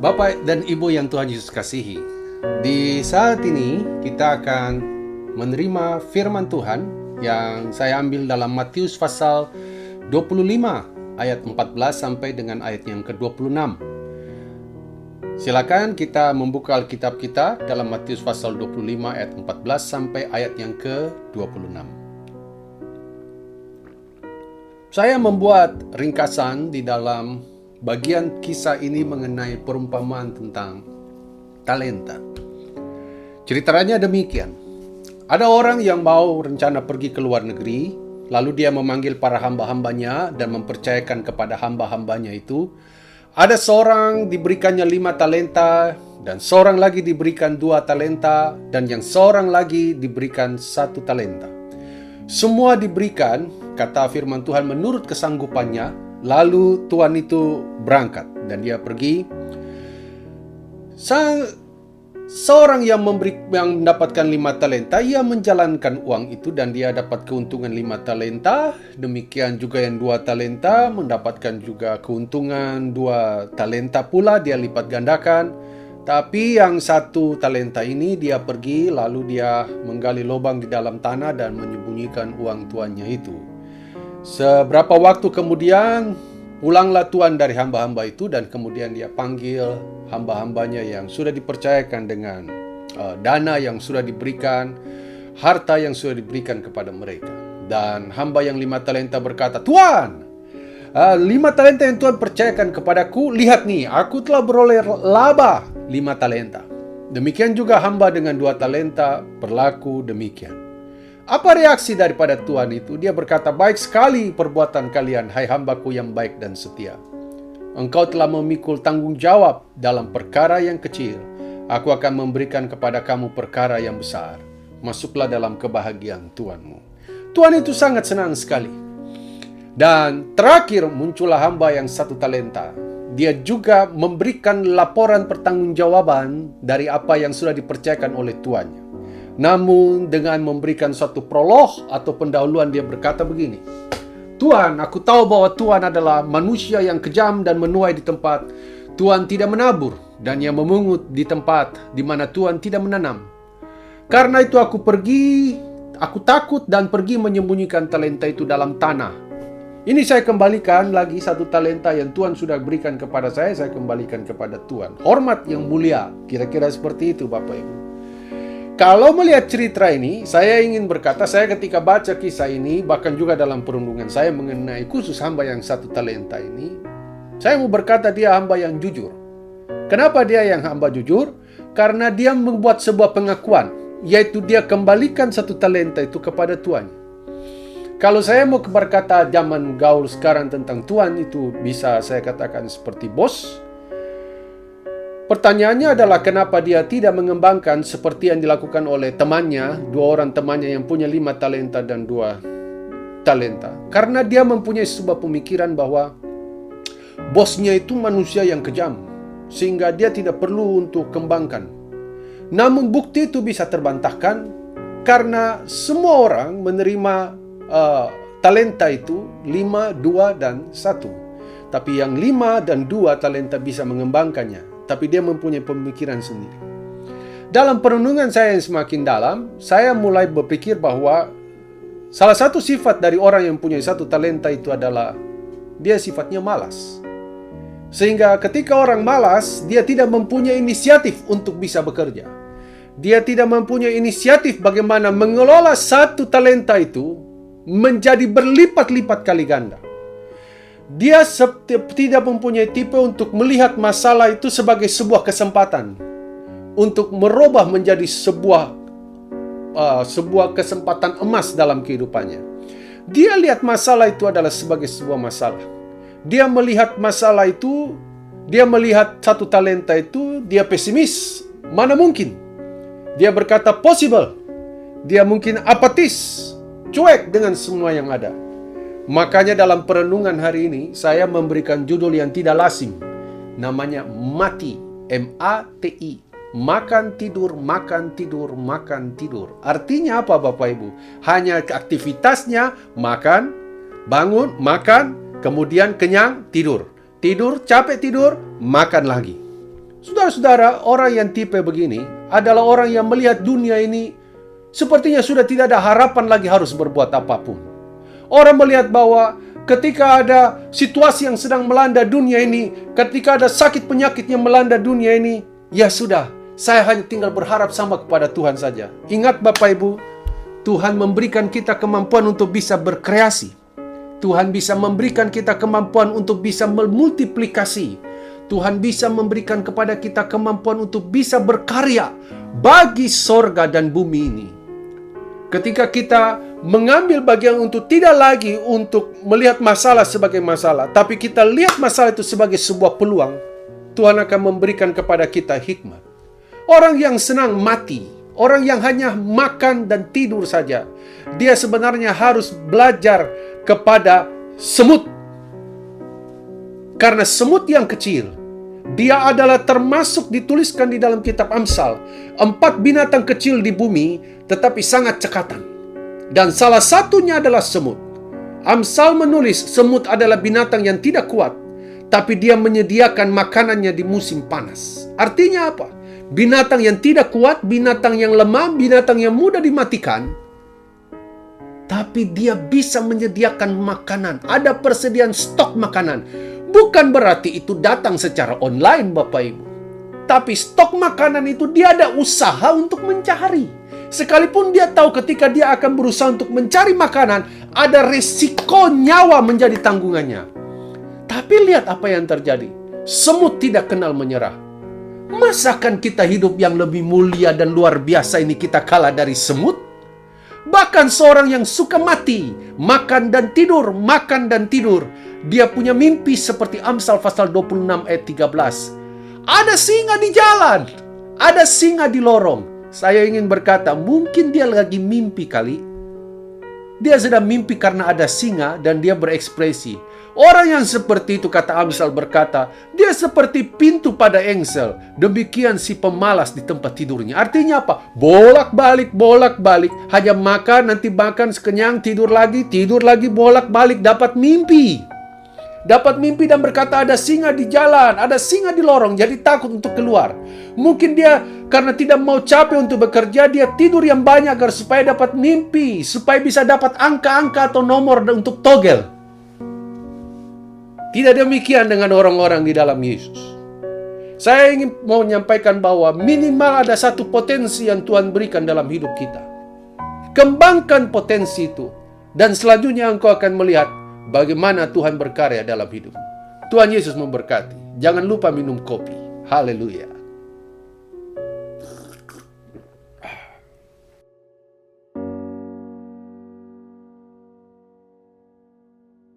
Bapak dan Ibu yang Tuhan Yesus kasihi, di saat ini kita akan menerima firman Tuhan yang saya ambil dalam Matius pasal 25 ayat 14 sampai dengan ayat yang ke-26. Silakan kita membuka Alkitab kita dalam Matius pasal 25 ayat 14 sampai ayat yang ke-26. Saya membuat ringkasan di dalam bagian kisah ini mengenai perumpamaan tentang talenta. Ceritanya demikian. Ada orang yang mau rencana pergi ke luar negeri, lalu dia memanggil para hamba-hambanya dan mempercayakan kepada hamba-hambanya itu. Ada seorang diberikannya 5 talenta, dan seorang lagi diberikan 2 talenta, dan yang seorang lagi diberikan 1 talenta. Semua diberikan, kata firman Tuhan, menurut kesanggupannya. Lalu tuan itu berangkat dan dia pergi. Seorang yang mendapatkan 5 talenta, ia menjalankan uang itu dan dia dapat keuntungan 5 talenta. Demikian juga yang 2 talenta mendapatkan juga keuntungan 2 talenta pula, dia lipat gandakan. Tapi yang 1 talenta ini dia pergi lalu dia menggali lubang di dalam tanah dan menyembunyikan uang tuannya itu. Seberapa waktu kemudian pulanglah tuan dari hamba-hamba itu dan kemudian dia panggil hamba-hambanya yang sudah dipercayakan dengan dana yang sudah diberikan, harta yang sudah diberikan kepada mereka. Dan hamba yang 5 talenta berkata, "Tuan, 5 talenta yang Tuhan percayakan kepadaku, lihat nih, aku telah beroleh laba 5 talenta. Demikian juga hamba dengan 2 talenta berlaku demikian." Apa reaksi daripada tuan itu? Dia berkata, "Baik sekali perbuatan kalian, hai hambaku yang baik dan setia. Engkau telah memikul tanggung jawab dalam perkara yang kecil. Aku akan memberikan kepada kamu perkara yang besar. Masuklah dalam kebahagiaan tuanmu." Tuan itu sangat senang sekali. Dan terakhir muncullah hamba yang 1 talenta. Dia juga memberikan laporan pertanggungjawaban dari apa yang sudah dipercayakan oleh tuannya. Namun dengan memberikan suatu prolog atau pendahuluan, dia berkata begini, "Tuan, aku tahu bahwa Tuan adalah manusia yang kejam dan menuai di tempat Tuan tidak menabur, dan yang memungut di tempat di mana Tuan tidak menanam. Karena itu aku takut dan pergi menyembunyikan talenta itu dalam tanah. Ini saya kembalikan lagi 1 talenta yang Tuan sudah berikan kepada saya kembalikan kepada Tuan. Hormat yang mulia." Kira-kira seperti itu, Bapak Ibu. Kalau melihat cerita ini, saya ingin berkata, saya ketika baca kisah ini, bahkan juga dalam perundungan saya mengenai khusus hamba yang 1 talenta ini, saya mau berkata dia hamba yang jujur. Kenapa dia yang hamba jujur? Karena dia membuat sebuah pengakuan, yaitu dia kembalikan 1 talenta itu kepada tuannya. Kalau saya mau berkata zaman gaul sekarang tentang tuan itu, bisa saya katakan seperti bos. Pertanyaannya adalah kenapa dia tidak mengembangkan seperti yang dilakukan oleh temannya, 2 orang temannya yang punya 5 talenta dan 2 talenta. Karena dia mempunyai sebuah pemikiran bahwa bosnya itu manusia yang kejam, sehingga dia tidak perlu untuk kembangkan. Namun bukti itu bisa terbantahkan karena semua orang menerima talenta itu 5, 2, dan 1. Tapi yang 5 dan 2 talenta bisa mengembangkannya. Tapi dia mempunyai pemikiran sendiri. Dalam perenungan saya yang semakin dalam, saya mulai berpikir bahwa salah satu sifat dari orang yang punya 1 talenta itu adalah dia sifatnya malas. Sehingga ketika orang malas, dia tidak mempunyai inisiatif untuk bisa bekerja. Dia tidak mempunyai inisiatif bagaimana mengelola 1 talenta itu menjadi berlipat-lipat kali ganda. Dia tidak mempunyai tipe untuk melihat masalah itu sebagai sebuah kesempatan untuk merubah menjadi sebuah kesempatan emas dalam kehidupannya. Dia lihat masalah itu adalah sebagai sebuah masalah. Dia melihat masalah itu, dia melihat 1 talenta itu, dia pesimis. Mana mungkin? Dia berkata possible. Dia mungkin apatis, cuek dengan semua yang ada. Makanya dalam perenungan hari ini, saya memberikan judul yang tidak lazim. Namanya mati, M-A-T-I. Makan, tidur, makan, tidur, makan, tidur. Artinya apa Bapak Ibu? Hanya aktivitasnya makan, bangun, makan, kemudian kenyang, tidur. Tidur, capek tidur, makan lagi. Saudara-saudara, orang yang tipe begini adalah orang yang melihat dunia ini sepertinya sudah tidak ada harapan lagi harus berbuat apapun. Orang melihat bahwa ketika ada situasi yang sedang melanda dunia ini, ketika ada sakit penyakit yang melanda dunia ini, ya sudah, saya hanya tinggal berharap sama kepada Tuhan saja. Ingat Bapak Ibu, Tuhan memberikan kita kemampuan untuk bisa berkreasi. Tuhan bisa memberikan kita kemampuan untuk bisa memultiplikasi. Tuhan bisa memberikan kepada kita kemampuan untuk bisa berkarya bagi sorga dan bumi ini. Ketika kita mengambil bagian untuk tidak lagi untuk melihat masalah sebagai masalah, tapi kita lihat masalah itu sebagai sebuah peluang, Tuhan akan memberikan kepada kita hikmat. Orang yang senang mati, orang yang hanya makan dan tidur saja, dia sebenarnya harus belajar kepada semut. Karena semut yang kecil, dia adalah termasuk dituliskan di dalam kitab Amsal, 4 binatang kecil di bumi, tetapi sangat cekatan. Dan salah satunya adalah semut. Amsal menulis semut adalah binatang yang tidak kuat, tapi dia menyediakan makanannya di musim panas. Artinya apa? Binatang yang tidak kuat, binatang yang lemah, binatang yang mudah dimatikan, tapi dia bisa menyediakan makanan. Ada persediaan stok makanan. Bukan berarti itu datang secara online Bapak Ibu. Tapi stok makanan itu dia ada usaha untuk mencari. Sekalipun dia tahu ketika dia akan berusaha untuk mencari makanan, ada resiko nyawa menjadi tanggungannya. Tapi lihat apa yang terjadi. Semut tidak kenal menyerah. Masakan kita hidup yang lebih mulia dan luar biasa ini kita kalah dari semut? Bahkan seorang yang suka mati, makan dan tidur, makan dan tidur. Dia punya mimpi seperti Amsal pasal 26 ayat 13. Ada singa di jalan, ada singa di lorong. Saya ingin berkata, mungkin dia lagi mimpi kali. Dia sedang mimpi karena ada singa dan dia berekspresi. Orang yang seperti itu, kata Amsal berkata, dia seperti pintu pada engsel. Demikian si pemalas di tempat tidurnya. Artinya apa? Bolak-balik, bolak-balik. Hanya makan, nanti makan sekenyang, tidur lagi, bolak-balik. Dapat mimpi. Dapat mimpi dan berkata ada singa di jalan, ada singa di lorong. Jadi takut untuk keluar. Mungkin dia karena tidak mau capek untuk bekerja, dia tidur yang banyak agar supaya dapat mimpi. Supaya bisa dapat angka-angka atau nomor untuk togel. Tidak demikian dengan orang-orang di dalam Yesus. Saya ingin mau menyampaikan bahwa minimal ada satu potensi yang Tuhan berikan dalam hidup kita. Kembangkan potensi itu. Dan selanjutnya engkau akan melihat bagaimana Tuhan berkarya dalam hidupmu. Tuhan Yesus memberkati. Jangan lupa minum kopi. Haleluya.